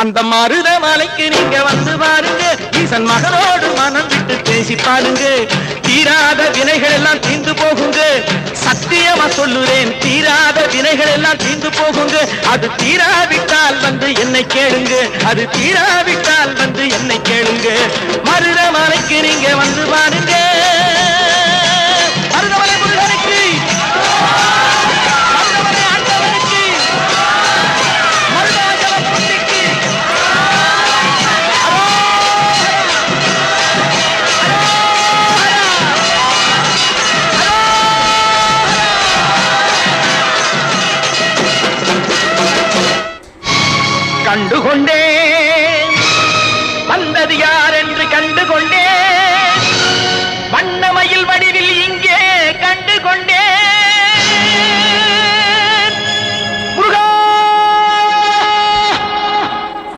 அந்த மருத மலைக்கு நீங்க வந்து பாருங்க, ஈசன் மகனோடு மனம் விட்டு பேசி பாருங்க. தீராத வினைகள் எல்லாம் தீர்ந்து போகுங்க, சத்தியமா சொல்லுறேன், தீராத வினைகள் எல்லாம் தீர்ந்து போகுங்க. அது தீராவிட்டால் வந்து என்னை கேளுங்க, அது தீராவிட்டால் வந்து என்னை கேளுங்க. மருத மலைக்கு நீங்க வந்து பாருங்க. மருதமலை முருகனுக்கு, மருதமலை ஆண்டவனுக்கு, மருதாச்சலமூர்த்திக்கு கண்டுகொண்டேன், வந்தது யார் என்று கண்டுகொண்டேன், வண்ணமயில் வடிவில் இங்கே கண்டுகொண்டேன்.